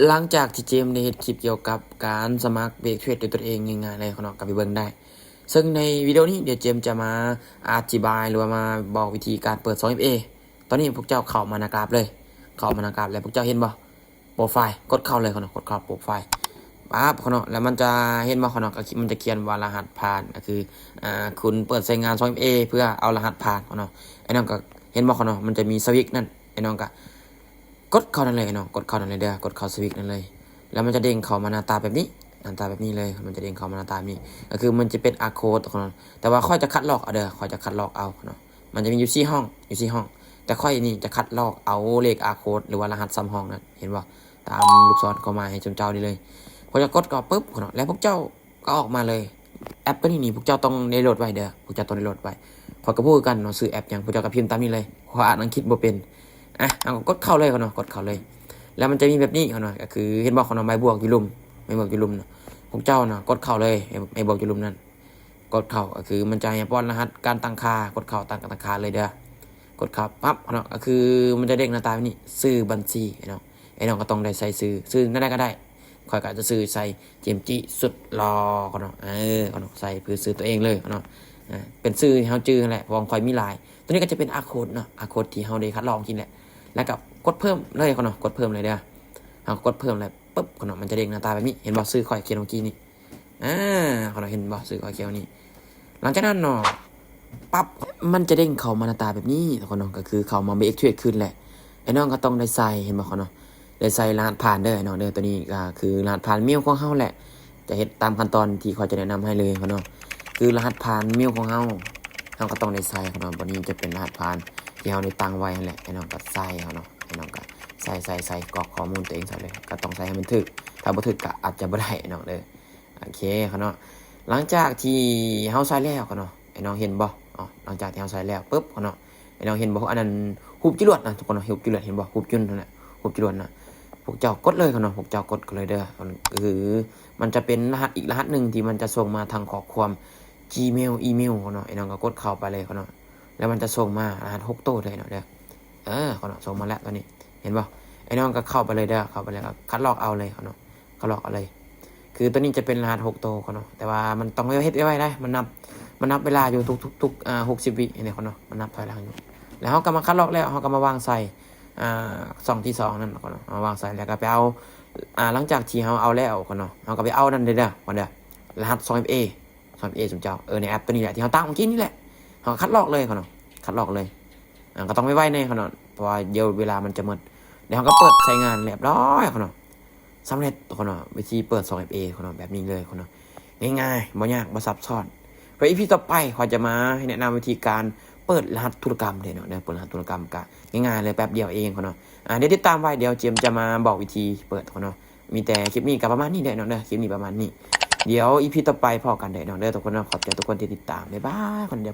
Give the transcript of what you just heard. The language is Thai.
หลังจากที่เจมได้เห็นคลิปเกี่ยวกับการสมัครเบรกเทรดด้วยตัวเองง่ายๆเลยขนมกับไปเบิ่งได้ซึ่งในวิดีโอนี้เดี๋ยวเจมจะมาอธิบายหรือว่ามาบอกวิธีการเปิด 2FA ตอนนี้พวกเจ้าเข้ามาในกราฟเลยเข้ามาในกราฟแล้วพวกเจ้าเห็นบ่โปรไฟล์กดเข้าเลยขนมกดเข้าโปรไฟล์ปั๊บขนมแล้วมันจะเห็นบ่ขนมมันจะเขียนว่ารหัสผ่านก็คือคุณเปิดใช้งาน 2FA เพื่อเอารหัสผ่านขนมไอ้น้องก็เห็นบ่ขนมมันจะมีสวิตช์นั่นไอ้น้องก็กดเข้านั่นเลยเนาะกดเข้านั่นเลยเด้อกดเข้าสวิตช์นั่นเลยแล้วมันจะเด้งเข้ามาหน้าตาแบบนี้หน้าตาแบบนี้เลยมันจะเด้งเข้ามาหน้าตาแบบนี้ก็คือมันจะเป็นอาร์โค้ดของเราแต่ว่าค่อยจะคัดลอกเอาเด้อค่อยจะคัดลอกเอาเนาะมันจะมีอยู่4ห้องแต่ค่อยนี่จะคัดลอกเอาเลขอาร์โค้ดหรือว่ารหัสซ้ำห้องนั่นเห็นบ่ตามลูกศรเข้ามาให้เจ้าได้เลยพอจะกดก็ปุ๊บเนาะแล้วพวกเจ้าก็ออกมาเลยแอปตัวนี้พวกเจ้าต้องได้โหลดไว้เด้อพวกเจ้าต้องได้โหลดไว้ขอยก็พูดกันเนาะซื้อแอปอย่างพวกเจ้าก็พิมพ์ตามนี้เลยขออ่านอังกฤษบ่เป็นเอากดเข้าเลยเนาะกดเข้าเลยแล้วมันจะมีแบบนี้เนาะก็คือเห็นบอกเขาเนาะไม้บวกอยู่ลุ่มไม้บวกอยู่ลุ่มเนาะพวกเจ้าเนาะกดเข้าเลยไม้บวกอยู่ลุ่มนั่นกดเข้าก็คือมันจะให้ป้อนรหัสการตั้งค่ากดเข้าตั้งค่าเลยเด้อกดเข้าปั๊บเนาะก็คือมันจะเด้งหน้าตาแบบนี้ซื้อบัญชีเนาะไอ้น้องก็ต้องได้ใส่ซื้อนั่นได้ก็ได้คอยก็จะซื้อใส่เจมจิสุดรอเนาะเนาะใส่เพื่อซื้อตัวเองเลยเนาะเป็นซื้อเฮาจื้อแหละวงคอยมีลายตัวนี้ก็จะเป็นอาร์โค้ดเนาะอาร์โค้ดที่เฮาได้คัดลองกินแหละแล้วก็กดเพิ่มเลยเนาะกดเพิ่มเลยเด้อเอากดเพิ่มเลยปุ๊บเนาะมันจะเด้งหน้าตาแบบนี้เห็นบ่ซื้อคอยเขียนเมื่อกี้นี่เนาะเห็นบ่ซื้อคอยเขียนนี่หลังจากนั้นเนาะปั๊บมันจะเด้งเข้ามาหน้าตาแบบนี้เนาะก็คือเข้ามาเบรกเทรดขึ้นแหละไอ้น้องก็ต้องได้ใส่เห็นบ่เนาะได้ใส่รหัสผ่านเด้อเนาะเด้อตัวนี้ก็คือรหัสผ่านเมลของเฮาแหละจะเฮ็ดตามขั้นตอนที่เขาจะแนะนำให้เลยเนาะคือรหัสผ่านเมลของเฮาก็ต้องได้ใส่เนาะตัวนี้จะเป็นรหัสผ่านที่เฮาได้ตั้งไว้นั่นแหละไอ้น้องก็ใส่เนาะไอ้น้องก็ใส่กรอกข้อมูลตัวเองใส่เลยก็ต้องใส่ให้มันถึกถ้าบ่ถึกก็อาจจะบ่ได้เนาะเด้อโอเคเนาะหลังจากที่เฮาใส่แล้วเนาะไอ้น้องเห็นบ่หลังจากที่เฮาใส่แล้วปึ๊บเนาะไอ้น้องเห็นบ่อันนั้นรูปจรวดนะทุกคนเนาะรูปจรวดเห็นบ่รูปจุดนั่นแหละรูปจรวดนะพวกเจ้ากดเลยเนาะพวกเจ้ากดกันเลยเด้อคือมันจะเป็นรหัสอีกรหัสนึงที่มันจะส่งมาทางข้อความ Gmail อีเมลเนาะไอ้น้องก็กดเข้าไปเลยเนาะแล้วมันจะส่งมารหัส6ตัวเลยเนาะเด้อเนาะส่งมาแล้วตอนนี้เห็นบ่ไอ้น้องก็เข้าไปเลยเด้อเข้าไปเลยคัดลอกเอาเลยเนาะคัดลอกเอาเลยคือตัวนี้จะเป็นรหัส6ตัวเนาะแต่ว่ามันต้องเฮ็ดไว้ได้มันนับเวลาอยู่ทุก60วิเนี่ยเนาะมันนับถอยหลังอยู่แล้วเฮาก็มาคัดลอกแล้วเฮาก็มาวางใส่ช่องที่2นั่นเนาะมาวางใส่แล้วก็ไปเอาหลังจากที่เฮาเอาแล้วเนาะเฮาก็ไปเอานั่นเด้อเด้อรหัส 2FA สมเจ้าในแอปตัวนี้แหละที่เฮาตั้งเมื่อกี้นี่แหละเฮาคัดลอกเลยเนาะคัดลอกเลยก็ต้องไว้ในเนาะเพราะว่าเดี๋ยวเวลามันจะหมดเดี๋ยวเฮาก็เปิดใช้งานเรียบร้อยเนาะสำเร็จเนาะวิธีเปิด 2FA เนาะแบบนี้เลยเนาะง่ายๆบ่ยากบ่ซับซ้อนไว้ EP ต่อไปขอจะมาให้แนะนำวิธีการเปิดรหัสธุรกรรมเนาะเปิดรหัสธุรกรรมก็ง่ายๆเลยแป๊บเดียวเองเนาะเดี๋ยวติดตามไว้เดี๋ยวเจมจะมาบอกวิธีเปิดเนาะมีแต่คลิปนี้ก็ประมาณนี้เนาะคลิปนี้ประมาณนี้เดี๋ยว EP ต่อไปพอกันเนาะทุกคนเนาะขอบใจทุกคนที่ติดตามบ๊ายบายคนเดียว